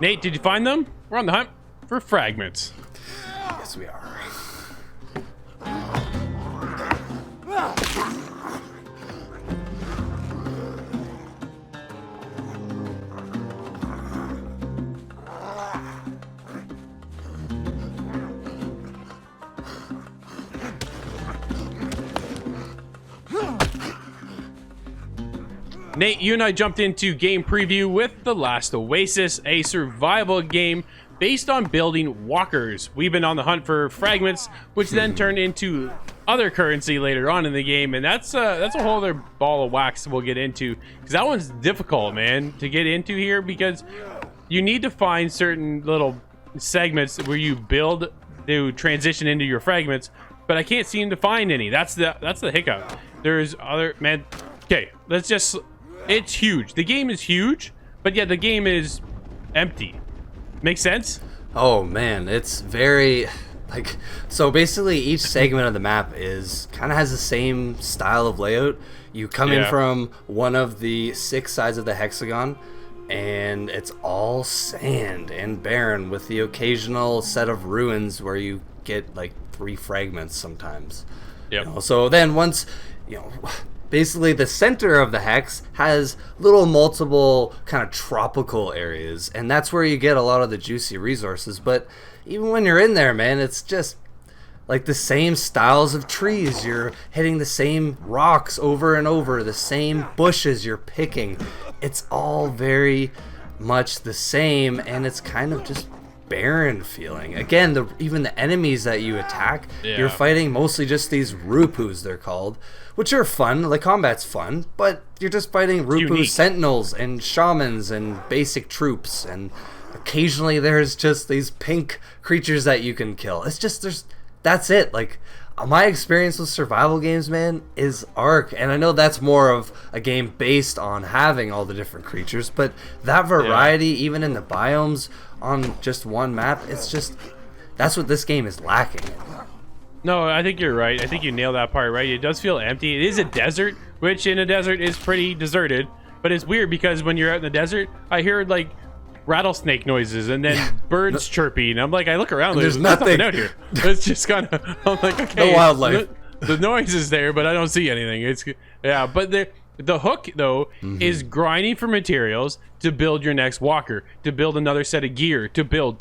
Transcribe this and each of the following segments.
Nate, did you find them? We're on the hunt for fragments. Yes, we are. Nate, you and I jumped into game preview with The Last Oasis, a survival game based on building walkers. We've been on the hunt for fragments, which then turned into other currency later on in the game, and that's a whole other ball of wax we'll get into, because that one's difficult, man, to get into here, because you need to find certain little segments where you build to transition into your fragments, but I can't seem to find any. That's the hiccup. There's other, man. Okay, let's just. It's huge. The game is huge, but yet the game is empty. Make sense? Oh man, it's very like, so basically each segment of the map is kind of has the same style of layout. You come in from one of the 6 sides of the hexagon, and it's all sand and barren with the occasional set of ruins where you get like 3 fragments sometimes. Yep. You know, so then once, basically the center of the hex has little multiple kind of tropical areas, and that's where you get a lot of the juicy resources. But even when you're in there, man, it's just like the same styles of trees. You're hitting the same rocks over and over, the same bushes you're picking. It's all very much the same, and it's kind of just barren feeling. Again, even the enemies that you attack, you're fighting mostly just these rupus, they're called, which are fun. Like, combat's fun, but you're just fighting rupu sentinels and shamans and basic troops, and occasionally there's just these pink creatures that you can kill. It's just, that's it. Like, my experience with survival games, man, is Ark, and I know that's more of a game based on having all the different creatures, but that variety, even in the biomes on just one map, it's just, that's what this game is lacking. No, I think you're right. I think you nailed that part, right? It does feel empty. It is a desert, which in a desert is pretty deserted, but it's weird because when you're out in the desert, I hear like rattlesnake noises and then birds chirping. I'm like, I look around, there's nothing out here. It's just kind of, I'm like, okay, no wildlife. The noise is there, but I don't see anything. It's but the hook though is grinding for materials to build your next walker, to build another set of gear, to build.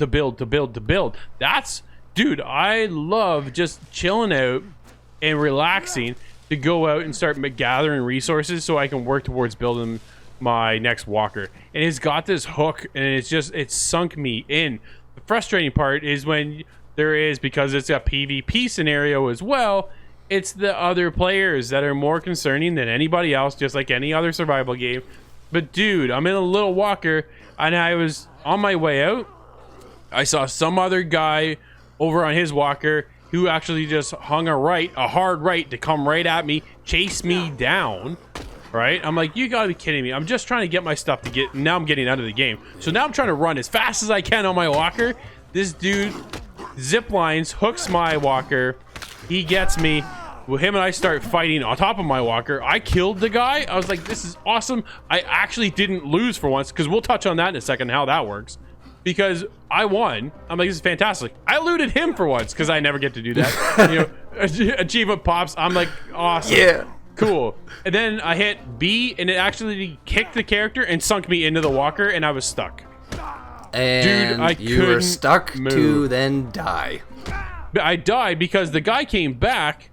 That's, dude, I love just chilling out and relaxing to go out and start gathering resources so I can work towards building my next walker. And it's got this hook, and it's sunk me in. The frustrating part is when there is, because it's a PvP scenario as well, it's the other players that are more concerning than anybody else, just like any other survival game. But dude, I'm in a little walker, and I was on my way out. I saw some other guy over on his walker who actually just hung a hard right to come right at me, chase me down. Right? I'm like, you gotta be kidding me. I'm just trying to get my stuff to get, now I'm getting out of the game. So now I'm trying to run as fast as I can on my walker. This dude zip lines, hooks my walker. He gets me. Well, him and I start fighting on top of my walker. I killed the guy. I was like, this is awesome. I actually didn't lose for once, because we'll touch on that in a second, how that works. Because I won. I'm like, this is fantastic. I looted him for once, because I never get to do that. Achievement pops. I'm like, awesome. Yeah. Cool. And then I hit B, and it actually kicked the character and sunk me into the walker, and I was stuck. And dude, you were stuck move. to then die. I died because the guy came back,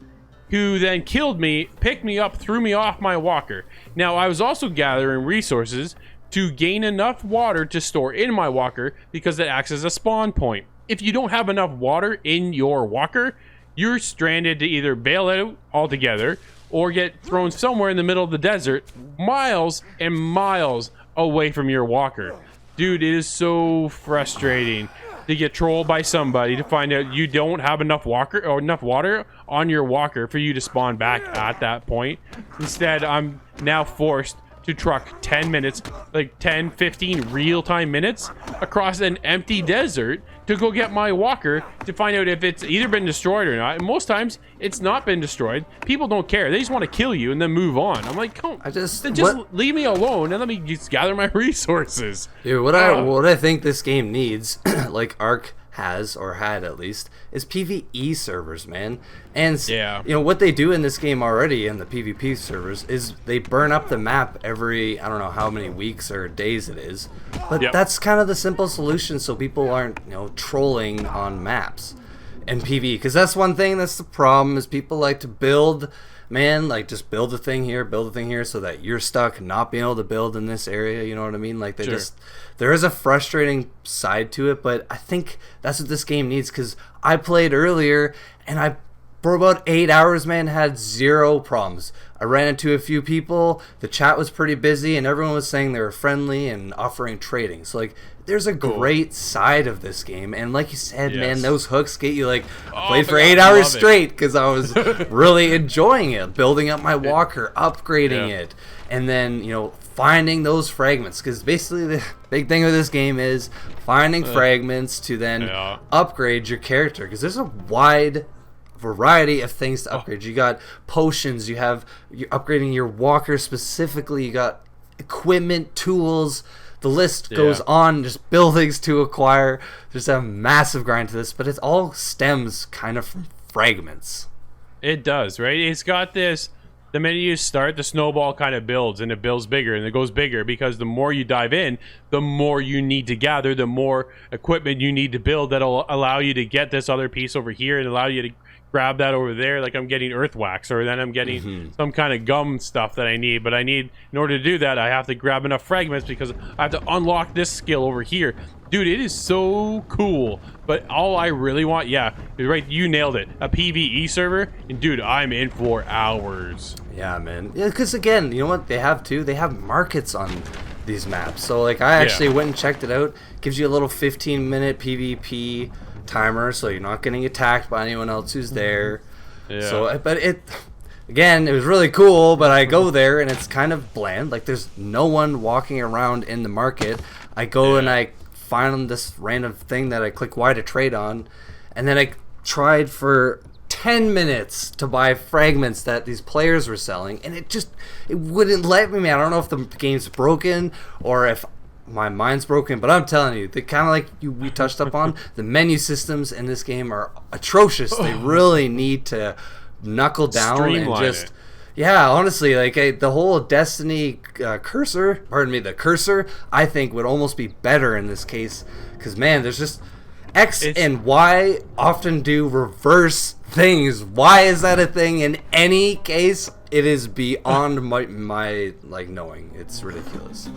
who then killed me, picked me up, threw me off my walker. Now, I was also gathering resources to gain enough water to store in my walker, because it acts as a spawn point. If you don't have enough water in your walker, you're stranded to either bail out altogether or get thrown somewhere in the middle of the desert, miles and miles away from your walker. Dude, it is so frustrating to get trolled by somebody to find out you don't have enough walker or enough water on your walker for you to spawn back at that point. Instead, I'm now forced to truck 10 minutes, like 10, 15 real-time minutes across an empty desert to go get my walker to find out if it's either been destroyed or not. And most times, it's not been destroyed. People don't care. They just want to kill you and then move on. I'm like, come, just leave me alone and let me just gather my resources. Dude, what I think this game needs, like Ark has or had at least, is PvE servers, man. And you know what they do in this game already in the PvP servers is they burn up the map every, I don't know how many weeks or days it is, but that's kind of the simple solution so people aren't, you know, trolling on maps and PvE, because that's one thing that's the problem is people like to build, man, like just build a thing here so that you're stuck not being able to build in this area, you know what I mean? Like they there is a frustrating side to it, but I think that's what this game needs, because I played earlier and for about 8 hours, man, had zero problems. I ran into a few people, the chat was pretty busy, and everyone was saying they were friendly and offering trading. So like there's a great side of this game, and like you said, man, those hooks get you like played for 8 hours straight because I was really enjoying it, building up my walker, upgrading it, and then, you know, finding those fragments, because basically the big thing with this game is finding fragments to then upgrade your character, because there's a wide variety of things to upgrade. You got potions, you're upgrading your walker specifically, you got equipment, tools, the list goes on, just buildings to acquire. There's a massive grind to this, but it all stems kind of from fragments. It does, right? It's got this, the minute you start, the snowball kind of builds, and it builds bigger, and it goes bigger, because the more you dive in, the more you need to gather, the more equipment you need to build that'll allow you to get this other piece over here and allow you to grab that over there. Like I'm getting earth wax, or then I'm getting some kind of gum stuff that I need, but in order to do that, I have to grab enough fragments because I have to unlock this skill over here. Dude, it is so cool. But all I really want, right, you nailed it, a PvE server, and dude, I'm in for hours. Yeah, man. Yeah, because again, you know what they have too? They have markets on these maps. So like I actually went and checked it out. Gives you a little 15-minute PvP timer, so you're not getting attacked by anyone else who's there. So but it was really cool, but I go there and it's kind of bland. Like there's no one walking around in the market. I go and I find this random thing that I click Y to trade on, and then I tried for 10 minutes to buy fragments that these players were selling, and it wouldn't let me, man. I don't know if the game's broken or if my mind's broken, but I'm telling you, they kind of like we touched up on, the menu systems in this game are atrocious. They really need to knuckle down Streamline and just honestly, like the whole Destiny the cursor, I think would almost be better in this case, because man, there's just X and Y often do reverse things. Why is that a thing? In any case, it is beyond my like knowing. It's ridiculous.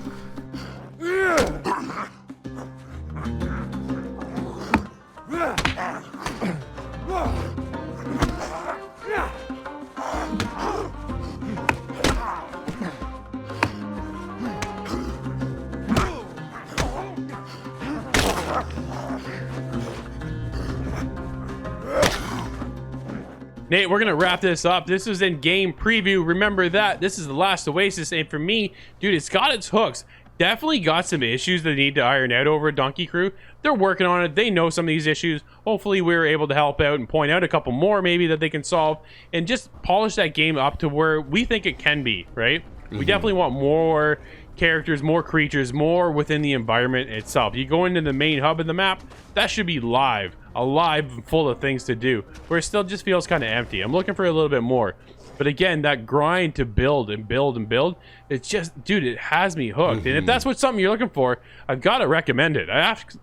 Nate, we're gonna wrap this up. This is in game preview. Remember that this is the Last Oasis, and for me, dude, it's got its hooks. Definitely got some issues that need to iron out over at Donkey Crew. They're working on it. They know some of these issues. Hopefully we're able to help out and point out a couple more maybe that they can solve, and just polish that game up to where we think it can be, right? We definitely want more characters, more creatures, more within the environment itself. You go into the main hub of the map, that should be alive and full of things to do, where it still just feels kind of empty. I'm looking for a little bit more. But again, that grind to build and build and build, it's just, dude, it has me hooked. And if that's what something you're looking for, I've got to recommend it.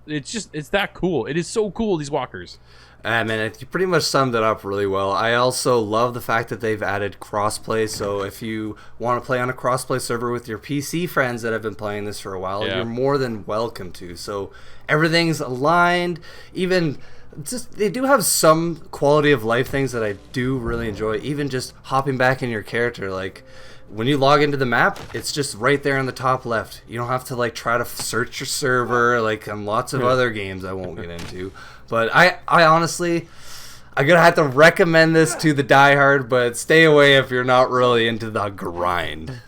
It's that cool. It is so cool, these walkers. Man, you pretty much summed it up really well. I also love the fact that they've added crossplay. So if you want to play on a crossplay server with your PC friends that have been playing this for a while, you're more than welcome to. So everything's aligned. Even they do have some quality of life things that I do really enjoy. Even just hopping back in your character, like when you log into the map, it's just right there on the top left. You don't have to like try to search your server like on lots of other games I won't get into. But I honestly, I'm gonna have to recommend this to the diehard, but stay away if you're not really into the grind.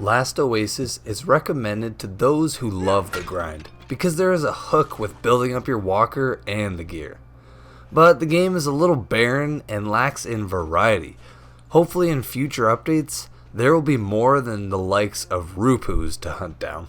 Last Oasis is recommended to those who love the grind, because there is a hook with building up your walker and the gear. But the game is a little barren and lacks in variety. Hopefully in future updates, there will be more than the likes of Rupus to hunt down.